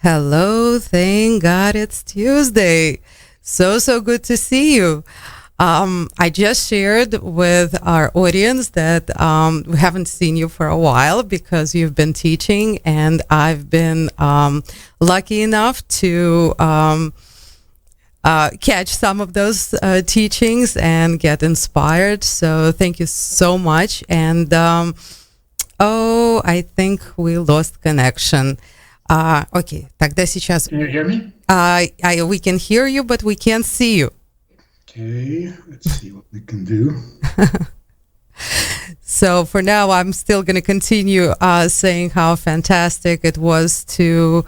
Hello, thank God it's Tuesday. So good to see you. I just shared with our audience that we haven't seen you for a while because you've been teaching, and I've been lucky enough to catch some of those teachings and get inspired. So thank you so much. And oh, I think we lost connection. Окей, тогда сейчас Can you hear me? we can hear you, but we can't see you. Okay, let's see what we can do. So for now, I'm still going to continue saying how fantastic it was to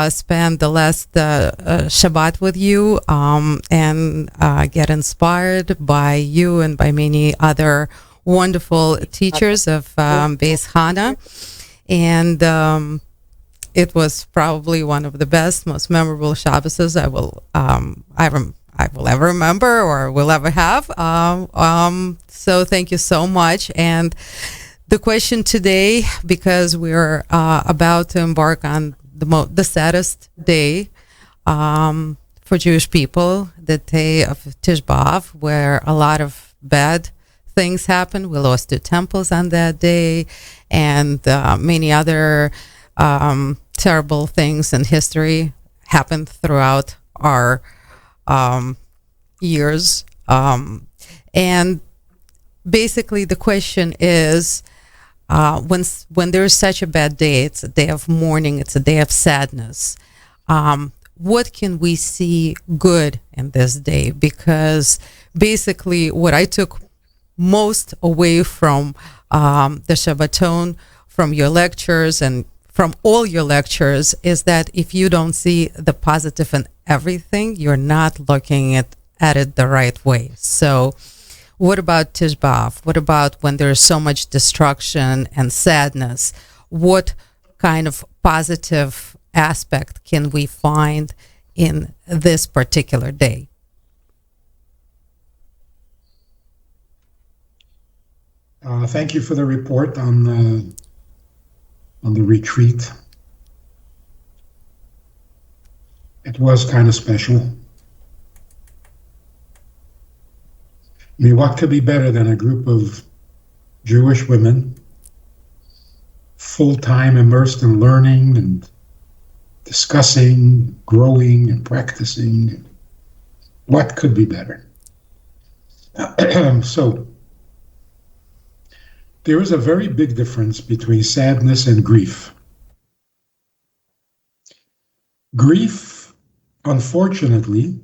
spend the last Shabbat with you and get inspired by you and by many other wonderful teachers of Beis Hana. And it was probably one of the best, most memorable Shabbos I will ever remember or will ever have. So thank you so much. And the question today, because we're about to embark on the saddest day for Jewish people, the day of Tish B'Av, where a lot of bad things happened. We lost 2 temples on that day, and many other terrible things in history happened throughout our years. And basically the question is, when there's such a bad day, it's a day of mourning, it's a day of sadness. What can we see good in this day? Because basically what I took most away from the Shabbaton, from your lectures and from all your lectures, is that if you don't see the positive in everything, you're not looking at it the right way. So what about Tish B'Av? What about when there's so much destruction and sadness? What kind of positive aspect can we find in this particular day? Thank you for the report on the retreat. It was kind of special. I mean, what could be better than a group of Jewish women full-time immersed in learning and discussing, growing and practicing? What could be better? So, there is a very big difference between sadness and grief. Grief, unfortunately,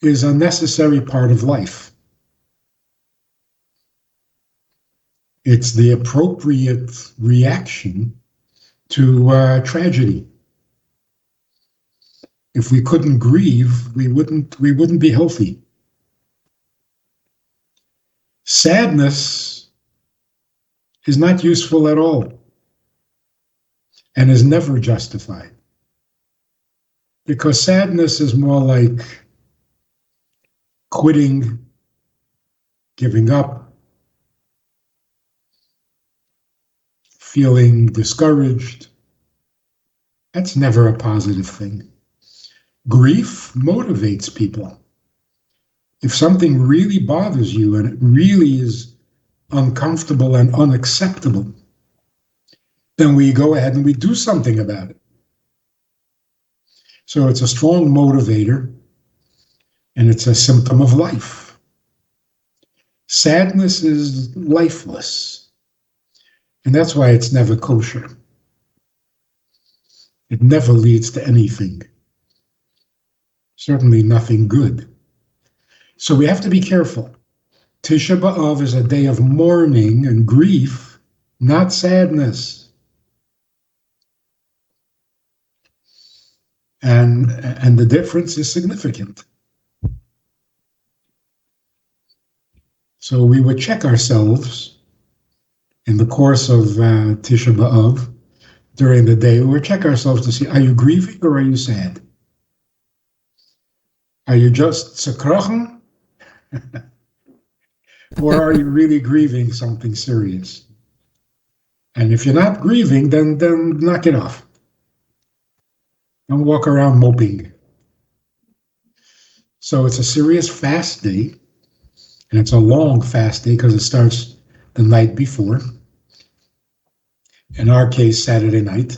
is a necessary part of life. It's the appropriate reaction to tragedy. If we couldn't grieve, we wouldn't be healthy. Sadness is not useful at all and is never justified, because sadness is more like quitting, giving up, feeling discouraged. That's never a positive thing. Grief motivates people. If something really bothers you and it really is uncomfortable and unacceptable, then we go ahead and we do something about it. So it's a strong motivator, and it's a symptom of life. Sadness is lifeless, and that's why it's never kosher. It never leads to anything, certainly nothing good. So we have to be careful. Tisha B'Av is a day of mourning and grief, not sadness. And the difference is significant. So we would check ourselves in the course of Tisha B'Av during the day. We would check ourselves to see, are you grieving or are you sad? Are you just zekrachen? Or are you really grieving something serious? And if you're not grieving, then knock it off. Don't walk around moping. So it's a serious fast day, and it's a long fast day because it starts the night before. In our case, Saturday night.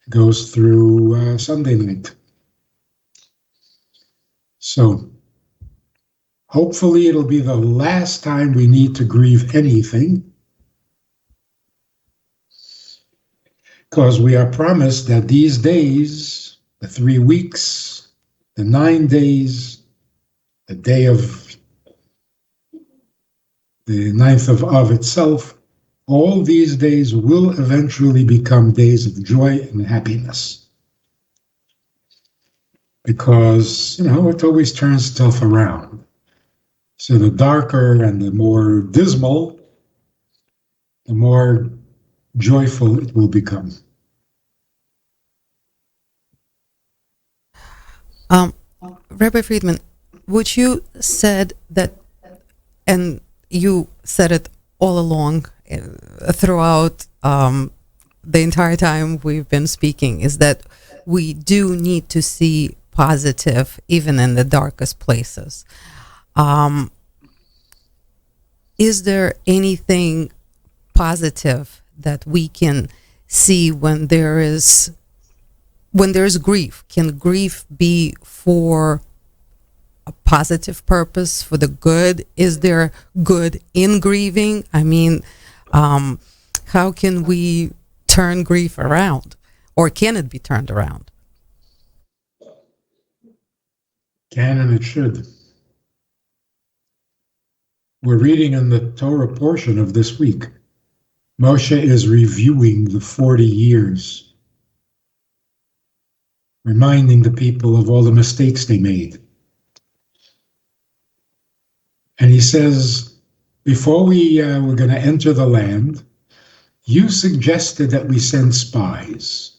It goes through Sunday night. So hopefully it'll be the last time we need to grieve anything, because we are promised that these days, the 3 weeks, the 9 days, the day of the 9th of Av itself, all these days will eventually become days of joy and happiness. Because, it always turns itself around. So the darker and the more dismal, the more joyful it will become. Rabbi Friedman, would you said that, and you said it all along throughout the entire time we've been speaking, is that we do need to see positive even in the darkest places. Is there anything positive that we can see when there's grief? Can grief be for a positive purpose, for the good? Is there good in grieving? I mean, how can we turn grief around? Or can it be turned around? Can and it should. We're reading in the Torah portion of this week. Moshe is reviewing the 40 years, reminding the people of all the mistakes they made. And he says, before we were going to enter the land, you suggested that we send spies.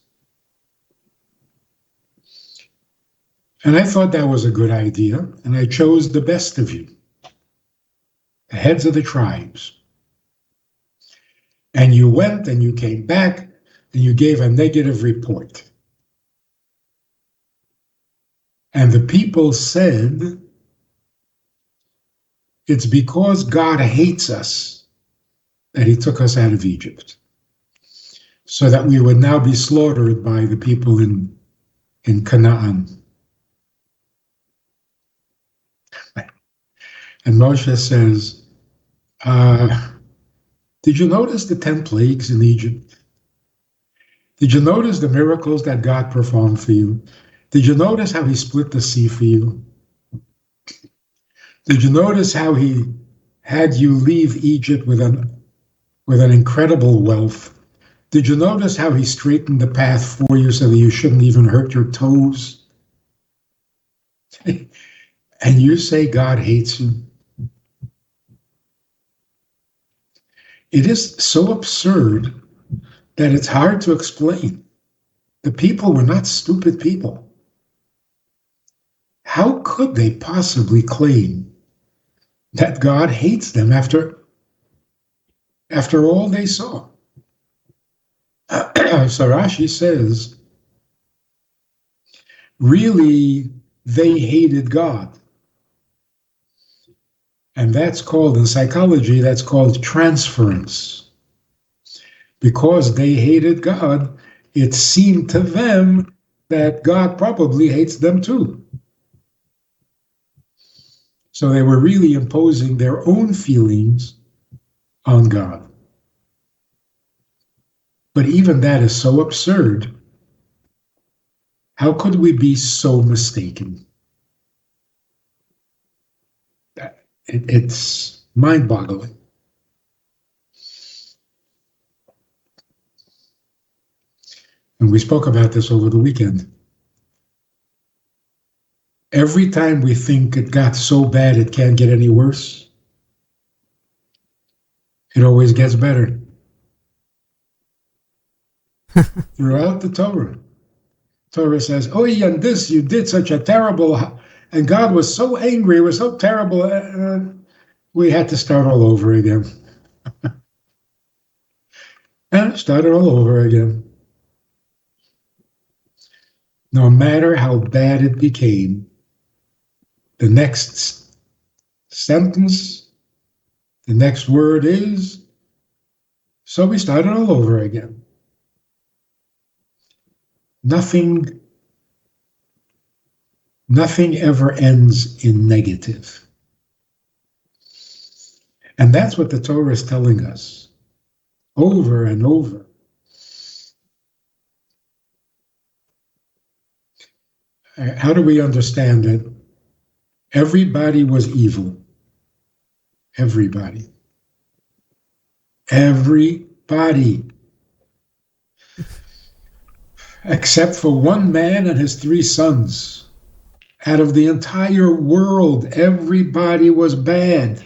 And I thought that was a good idea, and I chose the best of you, the heads of the tribes. And you went and you came back and you gave a negative report. And the people said, it's because God hates us that he took us out of Egypt, so that we would now be slaughtered by the people in Canaan. And Moshe says, did you notice the 10 plagues in Egypt? Did you notice the miracles that God performed for you? Did you notice how he split the sea for you? Did you notice how he had you leave Egypt with an incredible wealth? Did you notice how he straightened the path for you so that you shouldn't even hurt your toes? And you say God hates you? It is so absurd that it's hard to explain. The people were not stupid people. How could they possibly claim that God hates them after all they saw? So Rashi says, really, they hated God. And that's called, in psychology, that's called transference. Because they hated God, it seemed to them that God probably hates them too. So they were really imposing their own feelings on God. But even that is so absurd. How could we be so mistaken? It's mind-boggling. And we spoke about this over the weekend. Every time we think it got so bad it can't get any worse, it always gets better. Throughout the Torah says, oh, and this, you did such a terrible, and God was so angry, it was so terrible, we had to start all over again. And started all over again. no matter how bad it became, the next sentence, the next word is, so we started all over again. Nothing ever ends in negative. And that's what the Torah is telling us over and over. How do we understand that everybody was evil? Everybody. Everybody. Except for one man and his 3 sons. Out of the entire world, everybody was bad.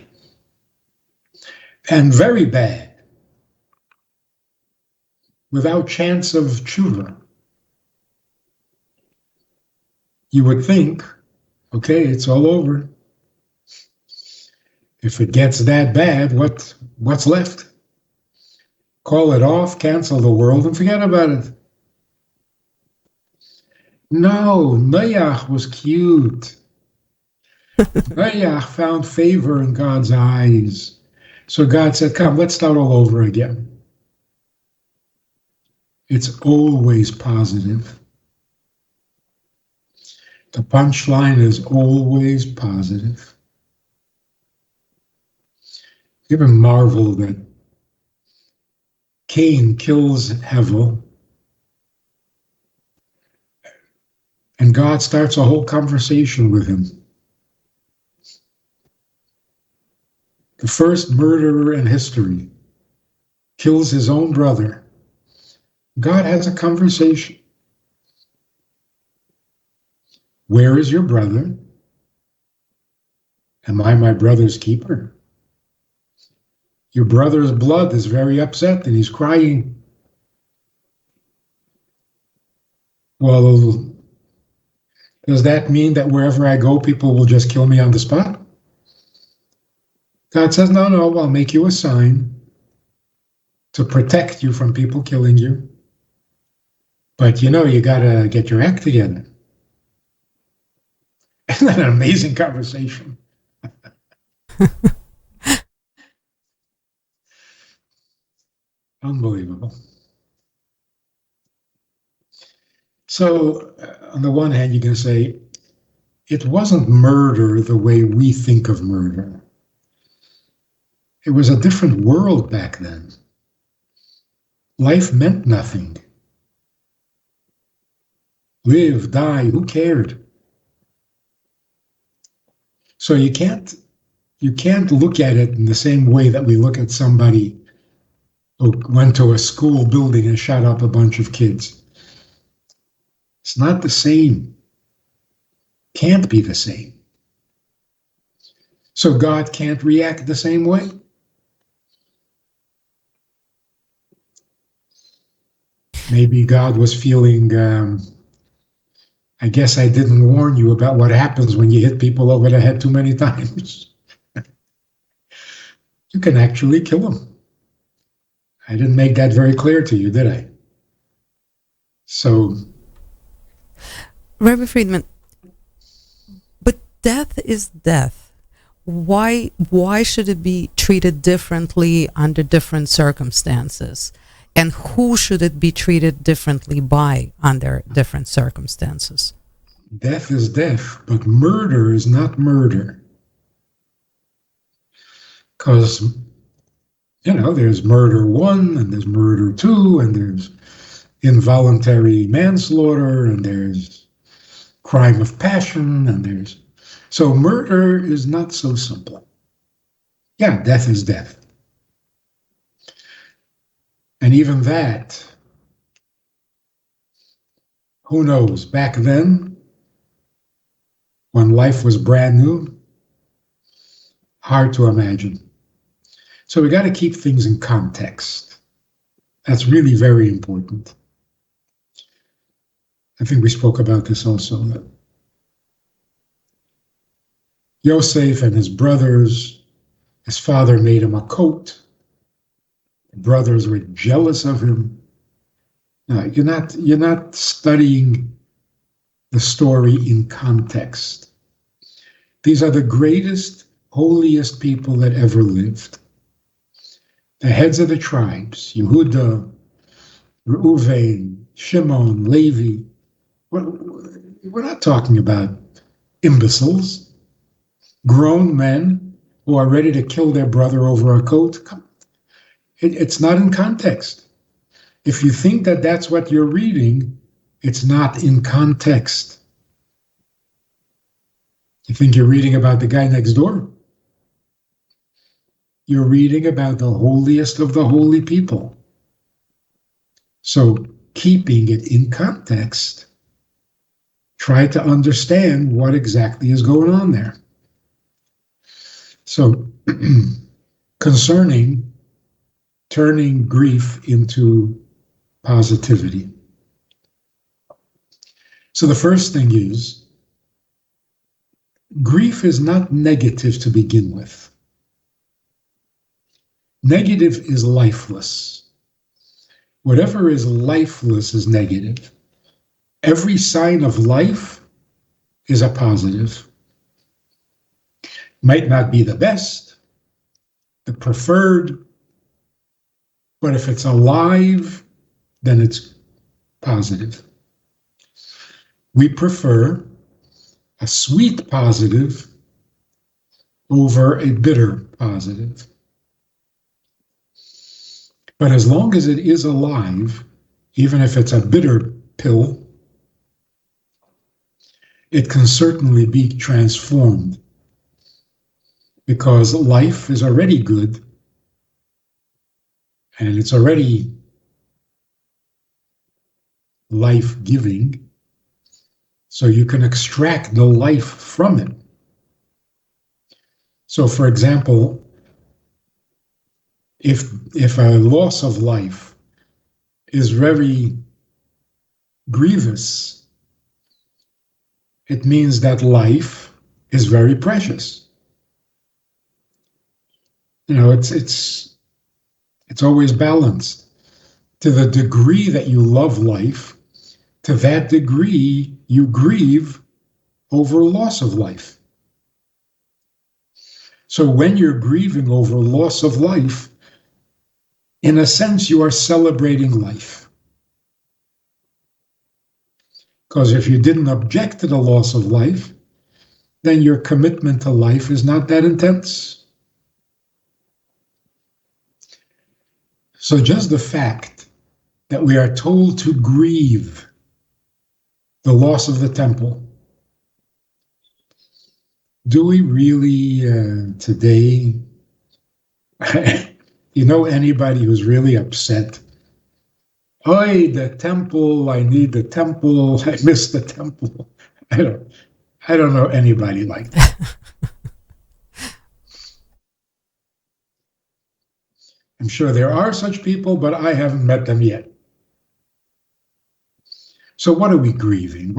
And very bad. Without chance of tshuva. You would think, okay, it's all over. If it gets that bad, what's left? Call it off, cancel the world, and forget about it. No, Noach was cute. Noach found favor in God's eyes. So God said, come, let's start all over again. It's always positive. The punchline is always positive. You ever marvel that Cain kills Hevel, and God starts a whole conversation with him. The first murderer in history kills his own brother. God has a conversation. Where is your brother? Am I my brother's keeper? Your brother's blood is very upset and he's crying. Well, does that mean that wherever I go, people will just kill me on the spot? God says, no, I'll make you a sign to protect you from people killing you. But you gotta get your act together. Isn't that an amazing conversation? Unbelievable. So, on the one hand, you can say, it wasn't murder the way we think of murder. It was a different world back then. Life meant nothing. Live, die, who cared? So you can't look at it in the same way that we look at somebody who went to a school building and shot up a bunch of kids. It's not the same. Can't be the same. So God can't react the same way. Maybe God was feeling, I guess I didn't warn you about what happens when you hit people over the head too many times. You can actually kill them. I didn't make that very clear to you, did I? So, Rabbi Friedman, but death is death. Why should it be treated differently under different circumstances? And who should it be treated differently by under different circumstances? Death is death, but murder is not murder. Because, there's murder 1, and there's murder 2, and there's involuntary manslaughter, and there's crime of passion, and so murder is not so simple. Yeah, death is death. And even that, who knows? Back then, when life was brand new, hard to imagine. So we got to keep things in context. That's really very important. I think we spoke about this also. Yosef and his brothers, his father made him a coat. The brothers were jealous of him. No, you're not studying the story in context. These are the greatest, holiest people that ever lived. The heads of the tribes, Yehuda, Reuven, Shimon, Levi. We're not talking about imbeciles, grown men who are ready to kill their brother over a coat. It's not in context. If you think that that's what you're reading, it's not in context. You think you're reading about the guy next door? You're reading about the holiest of the holy people. So, keeping it in context, try to understand what exactly is going on there. So, concerning turning grief into positivity. So the first thing is, grief is not negative to begin with. Negative is lifeless. Whatever is lifeless is negative. Every sign of life is a positive. Might not be the best, the preferred, but if it's alive, then it's positive. We prefer a sweet positive over a bitter positive. But as long as it is alive, even if it's a bitter pill, it can certainly be transformed, because life is already good and it's already life-giving, so you can extract the life from it. So, for example, if a loss of life is very grievous, it means that life is very precious. You know, it's always balanced. To the degree that you love life, to that degree you grieve over loss of life. So when you're grieving over loss of life, in a sense, you are celebrating life. Because if you didn't object to the loss of life, then your commitment to life is not that intense. So just the fact that we are told to grieve the loss of the temple, do we really today, you know anybody who's really upset? Oy, the temple, I need the temple, I miss the temple. I don't know anybody like that. I'm sure there are such people, but I haven't met them yet. So what are we grieving?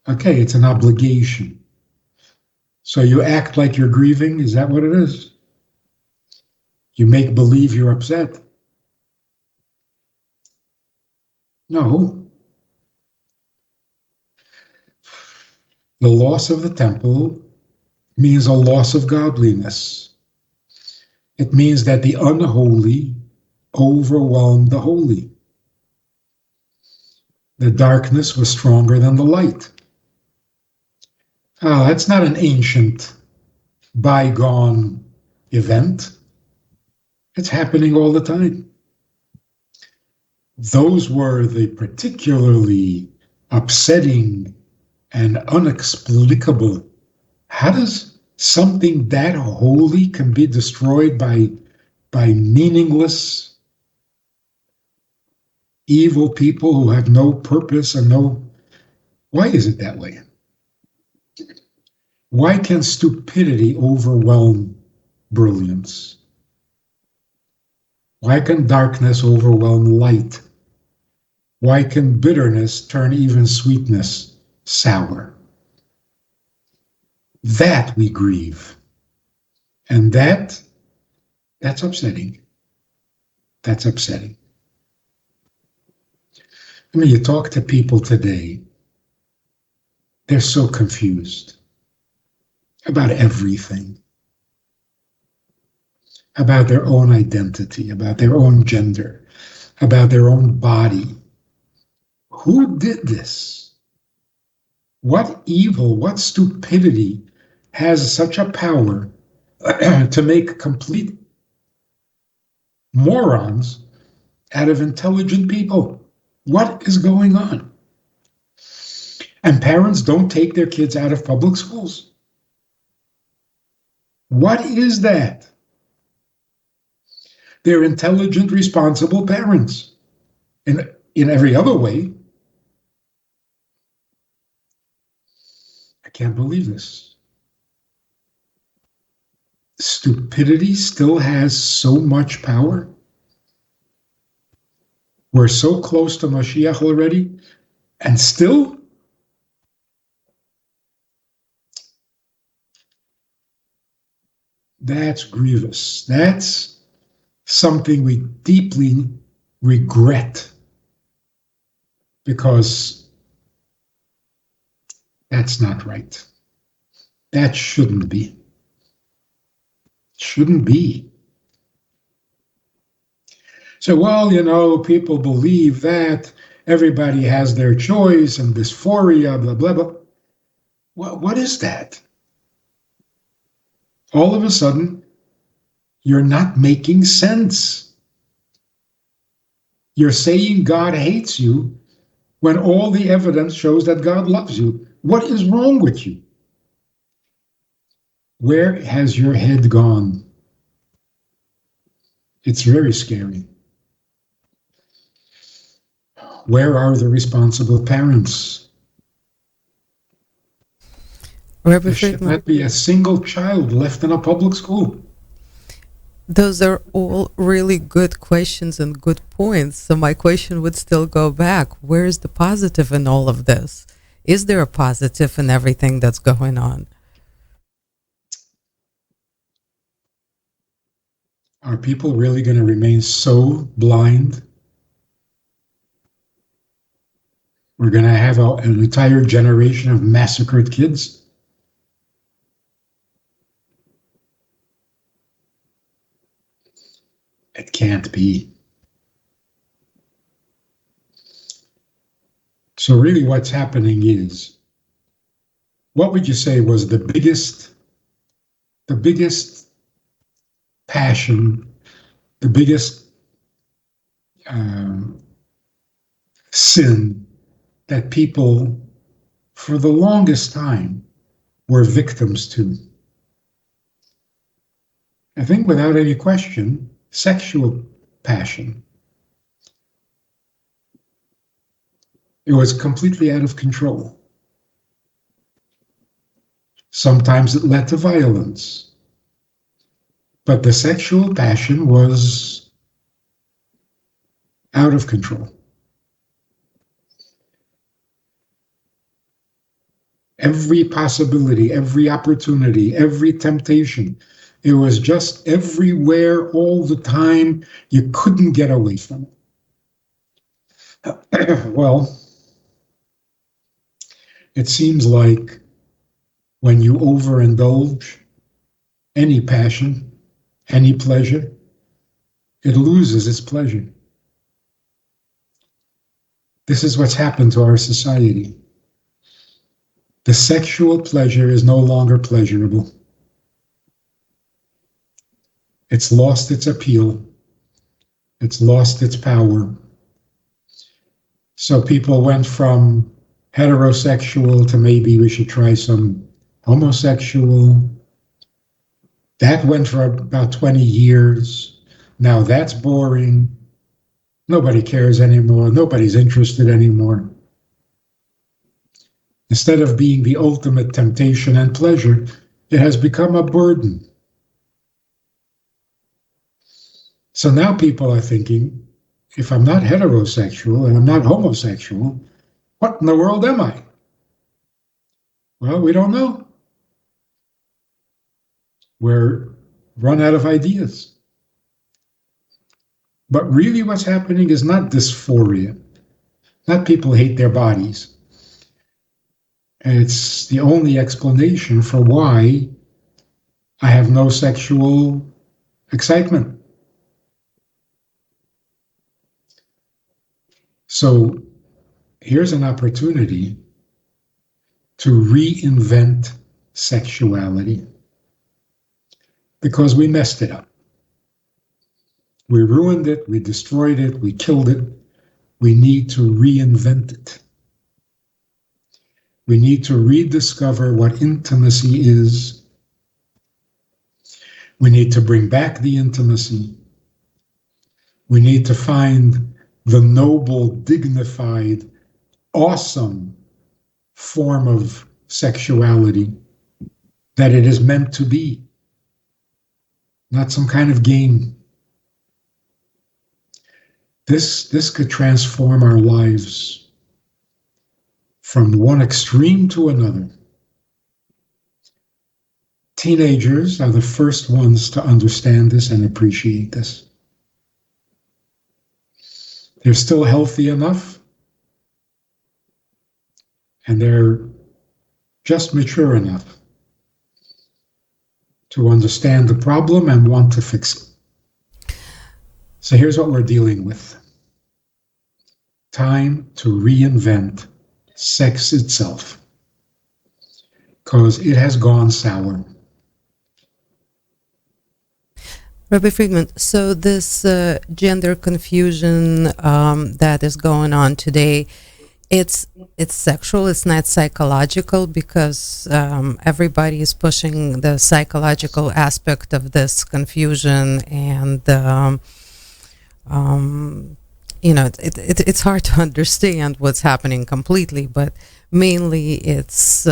Okay, it's an obligation. So you act like you're grieving, is that what it is? You make believe you're upset. No. The loss of the temple means a loss of godliness. It means that the unholy overwhelmed the holy. The darkness was stronger than the light. That's not an ancient, bygone event. It's happening all the time. Those were the particularly upsetting and inexplicable. How does something that holy can be destroyed by meaningless, evil people who have no purpose and no... Why is it that way? Why can stupidity overwhelm brilliance? Why can darkness overwhelm light? Why can bitterness turn even sweetness sour? That we grieve. And that's upsetting. That's upsetting. I mean, you talk to people today, they're so confused about everything, about their own identity, about their own gender, about their own body. Who did this? What evil, what stupidity has such a power to make complete morons out of intelligent people? What is going on? And parents don't take their kids out of public schools. What is that? They're intelligent, responsible parents. In every other way, I can't believe this. Stupidity still has so much power. We're so close to Mashiach already, and still that's grievous. That's something we deeply regret, because that's not right. That shouldn't be. Shouldn't be. So, well, people believe that everybody has their choice and dysphoria, blah, blah, blah. What is that? All of a sudden, you're not making sense. You're saying God hates you when all the evidence shows that God loves you. What is wrong with you? Where has your head gone? It's very scary. Where are the responsible parents? Rabbi There should Friedman, not be a single child left in a public school. those are all really good questions and good points. So my question would still go back. Where is the positive in all of this? Is there a positive in everything that's going on? Are people really going to remain so blind? We're going to have an entire generation of massacred kids? It can't be. So really what's happening is, what would you say was the biggest passion, the biggest sin that people for the longest time were victims to? I think without any question, sexual passion. It was completely out of control. Sometimes it led to violence. But the sexual passion was out of control. Every possibility, every opportunity, every temptation, it was just everywhere all the time. You couldn't get away from it. Well, it seems like when you overindulge any passion, any pleasure, it loses its pleasure. This is what's happened to our society. The sexual pleasure is no longer pleasurable. It's lost its appeal. It's lost its power. So people went from heterosexual to maybe we should try some homosexual. That went for about 20 years. Now that's boring. Nobody cares anymore. Nobody's interested anymore. Instead of being the ultimate temptation and pleasure, it has become a burden. So now people are thinking, if I'm not heterosexual and I'm not homosexual, what in the world am I? Well, we don't know. We're run out of ideas. But really what's happening is not dysphoria. Not people hate their bodies. And it's the only explanation for why I have no sexual excitement. So here's an opportunity to reinvent sexuality because we messed it up. We ruined it, we destroyed it, we killed it. We need to reinvent it. We need to rediscover what intimacy is. We need to bring back the intimacy. We need to find the noble, dignified, awesome form of sexuality that it is meant to be, not some kind of game. This could transform our lives from one extreme to another. Teenagers are the first ones to understand this and appreciate this. They're still healthy enough, and they're just mature enough to understand the problem and want to fix it. So here's what we're dealing with. Time to reinvent sex itself, because it has gone sour. Rabbi Friedman, so this gender confusion that is going on today, it's sexual, it's not psychological, because everybody is pushing the psychological aspect of this confusion, and it's hard to understand what's happening completely, but mainly it's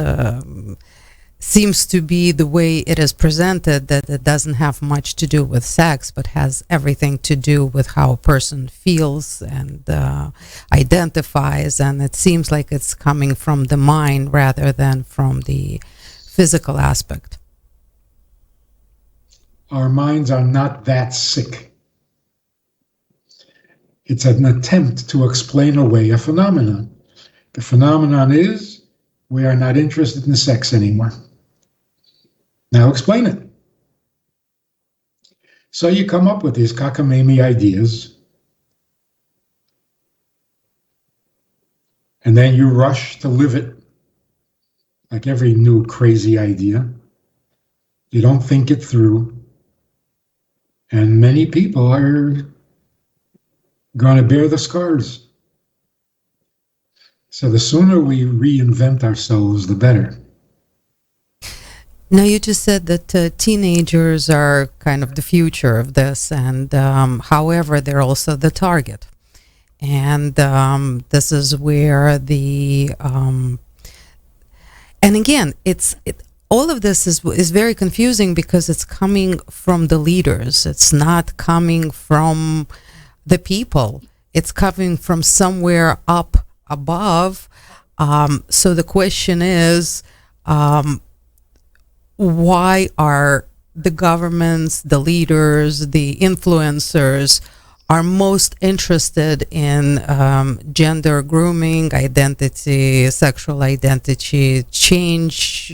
seems to be the way it is presented, that it doesn't have much to do with sex, but has everything to do with how a person feels and identifies, and it seems like it's coming from the mind rather than from the physical aspect. Our minds are not that sick. It's an attempt to explain away a phenomenon. The phenomenon is we are not interested in sex anymore. Now explain it. So you come up with these cockamamie ideas, and then you rush to live it, like every new crazy idea. You don't think it through, and many people are going to bear the scars. So the sooner we reinvent ourselves, the better. Now, you just said that teenagers are kind of the future of this, and however, they're also the target. And this is where and again, all of this is very confusing because it's coming from the leaders. It's not coming from the people. It's coming from somewhere up above. So the question is, why are the governments, the leaders, the influencers are most interested in gender grooming, identity, sexual identity change,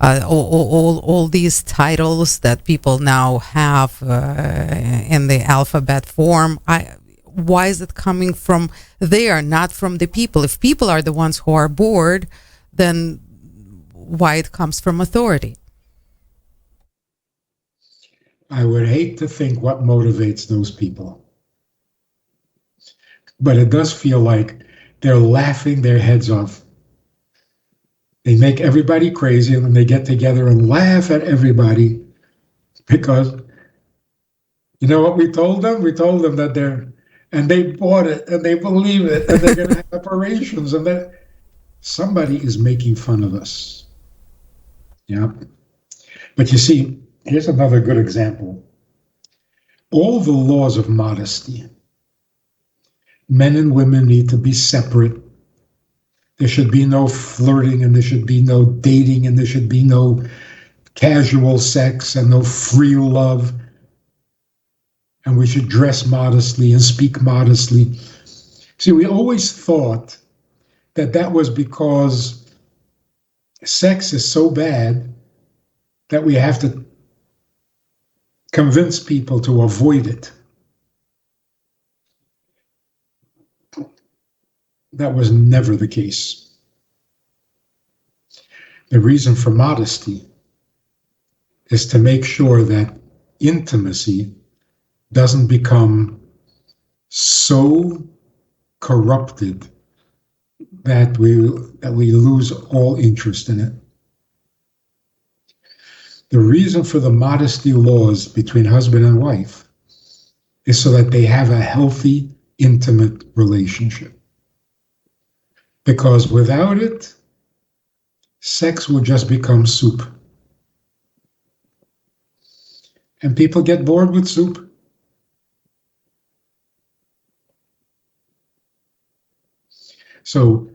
all these titles that people now have in the alphabet form? Why is it coming from there, not from the people? If people are the ones who are bored, then why it comes from authority? I would hate to think what motivates those people. But it does feel like they're laughing their heads off. They make everybody crazy, and then they get together and laugh at everybody because, you know what we told them? We told them that and they bought it, and they believe it, and they're going to have operations, and that somebody is making fun of us. Yeah. But you see, here's another good example. All the laws of modesty, men and women need to be separate. There should be no flirting, and there should be no dating, and there should be no casual sex and no free love. And we should dress modestly and speak modestly. See, we always thought that was because sex is so bad that we have to convince people to avoid it. That was never the case. The reason for modesty is to make sure that intimacy doesn't become so corrupted that we lose all interest in it. The reason for the modesty laws between husband and wife is so that they have a healthy, intimate relationship. Because without it, sex will just become soup. And people get bored with soup. So,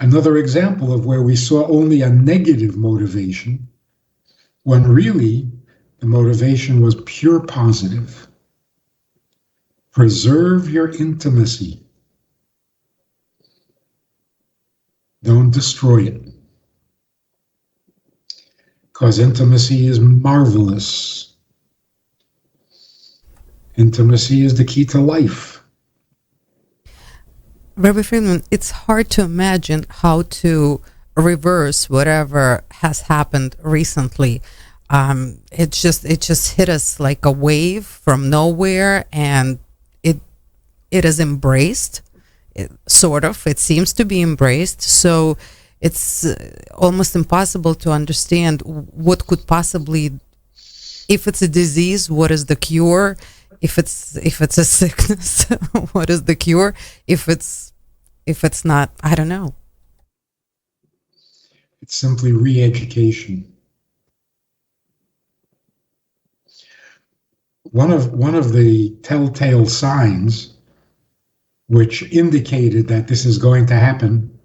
another example of where we saw only a negative motivation, when really the motivation was pure positive. Preserve your intimacy. Don't destroy it. Because intimacy is marvelous. Intimacy is the key to life. Rabbi Friedman, it's hard to imagine how to reverse whatever has happened recently. It just hit us like a wave from nowhere, and it is embraced. It seems to be embraced. So it's almost impossible to understand what could possibly, if it's a disease, what is the cure? If it's a sickness, what is the cure? If it's not, I don't know. It's simply re-education. One of the telltale signs which indicated that this is going to happen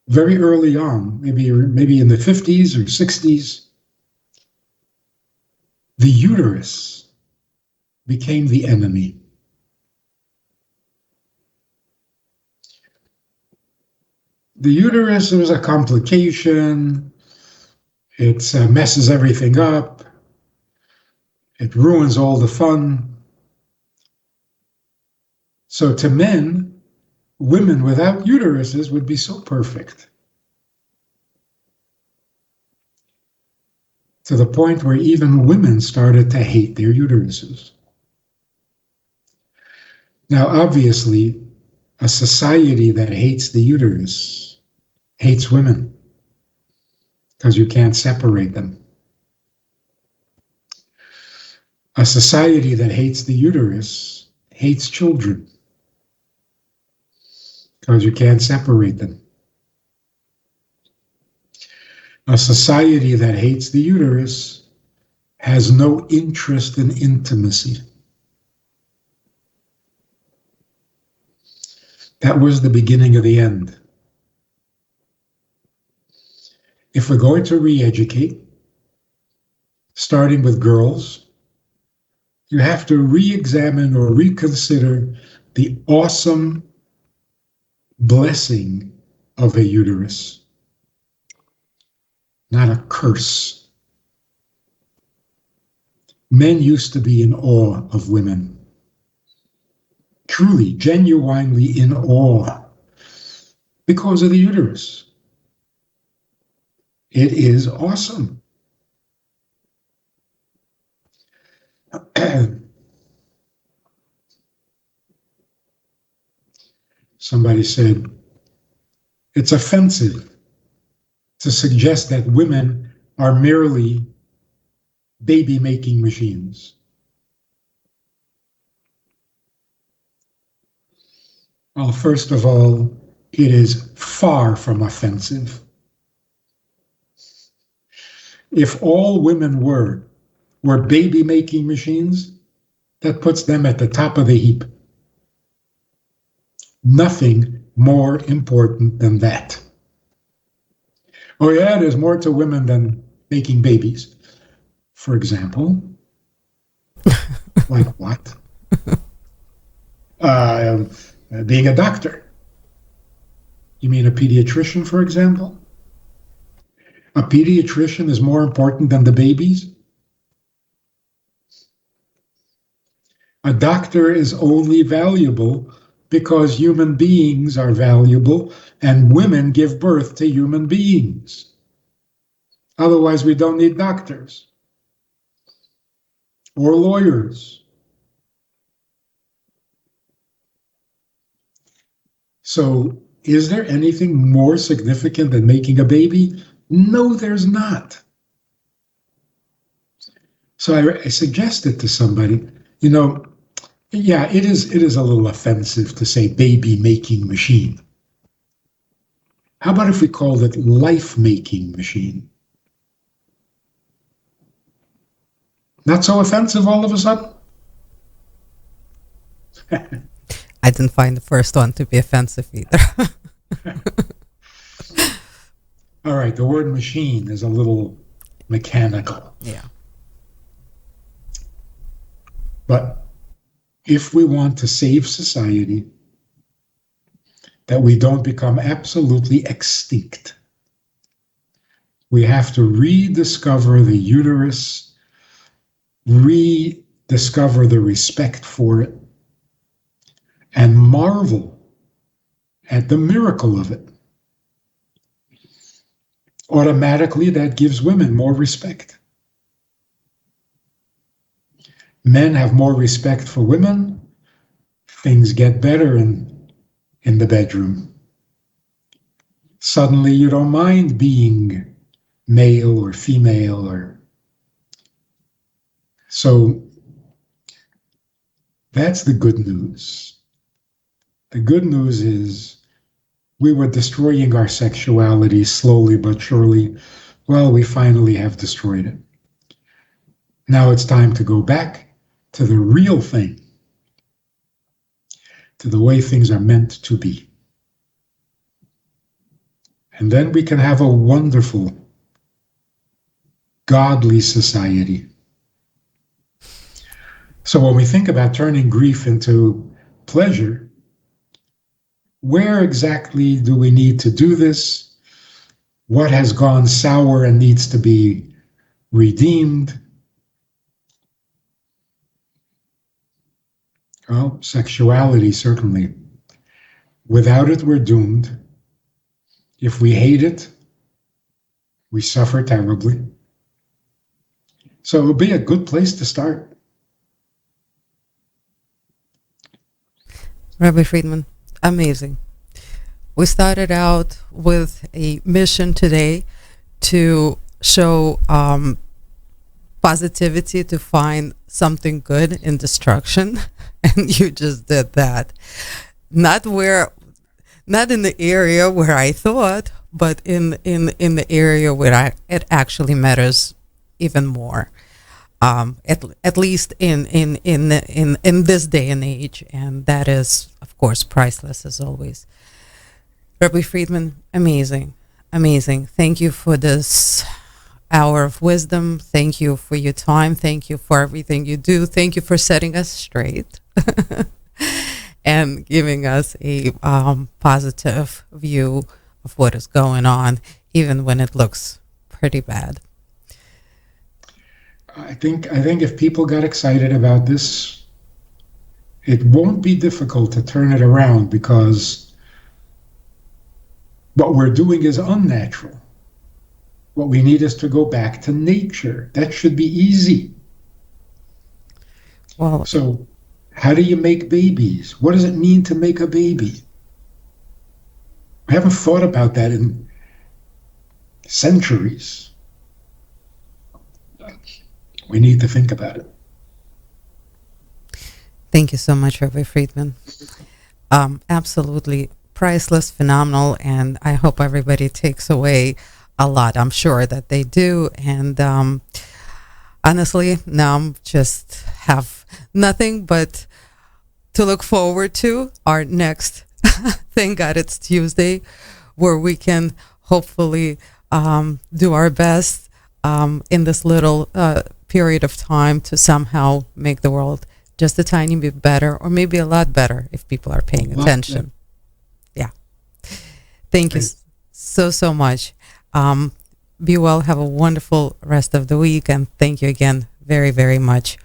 very early on, maybe in the 50s or 60s, the uterus became the enemy. The uterus was a complication. It messes everything up. It ruins all the fun. So to men, women without uteruses would be so perfect. To the point where even women started to hate their uteruses. Now, obviously, a society that hates the uterus hates women, because you can't separate them. A society that hates the uterus hates children, because you can't separate them. A society that hates the uterus has no interest in intimacy. That was the beginning of the end. If we're going to re-educate, starting with girls, you have to re-examine or reconsider the awesome blessing of a uterus, not a curse. Men used to be in awe of women, truly, genuinely in awe, because of the uterus. It is awesome. Somebody said, it's offensive to suggest that women are merely baby-making machines. Well, first of all, it is far from offensive. If all women were baby-making machines, that puts them at the top of the heap. Nothing more important than that. Oh yeah, there's more to women than making babies. For example, like what? uh, being a doctor. You mean a pediatrician, for example? A pediatrician is more important than the babies? A doctor is only valuable because human beings are valuable and women give birth to human beings. Otherwise, we don't need doctors or lawyers. So, is there anything more significant than making a baby? No, there's not. So I suggested to somebody, yeah, it is a little offensive to say baby making machine. How about if we called it life making machine? Not so offensive all of a sudden? I didn't find the first one to be offensive either. All right, the word machine is a little mechanical. Yeah. But if we want to save society, that we don't become absolutely extinct, we have to rediscover the uterus, rediscover the respect for it, and marvel at the miracle of it. Automatically, that gives women more respect. Men have more respect for women. Things get better in the bedroom. Suddenly, you don't mind being male or female, so that's the good news. The good news is we were destroying our sexuality slowly but surely. Well, we finally have destroyed it. Now it's time to go back to the real thing, to the way things are meant to be. And then we can have a wonderful, godly society. So when we think about turning grief into pleasure, where exactly do we need to do this? What has gone sour and needs to be redeemed? Well, sexuality, certainly. Without it, we're doomed. If we hate it, we suffer terribly. So it would be a good place to start. Rabbi Friedman, amazing. We started out with a mission today to show positivity, to find something good in destruction, and you just did that. Not in the area where I thought, but in the area where it actually matters even more. At least in this day and age, and that is, of course, priceless as always. Rabbi Friedman, amazing. Thank you for this hour of wisdom. Thank you for your time. Thank you for everything you do. Thank you for setting us straight and giving us a positive view of what is going on, even when it looks pretty bad. I think if people got excited about this, it won't be difficult to turn it around, because what we're doing is unnatural. What we need is to go back to nature. That should be easy. Well, so how do you make babies? What does it mean to make a baby? I haven't thought about that in centuries. We need to think about it. Thank you so much, Rabbi Friedman. Absolutely priceless, phenomenal, and I hope everybody takes away a lot. I'm sure that they do. And honestly, now I'm just have nothing but to look forward to our next, thank God it's Tuesday, where we can hopefully do our best in this little period of time to somehow make the world just a tiny bit better, or maybe a lot better if people are paying attention. Yeah. Thank you so much. Be well. Have a wonderful rest of the week. And thank you again very, very much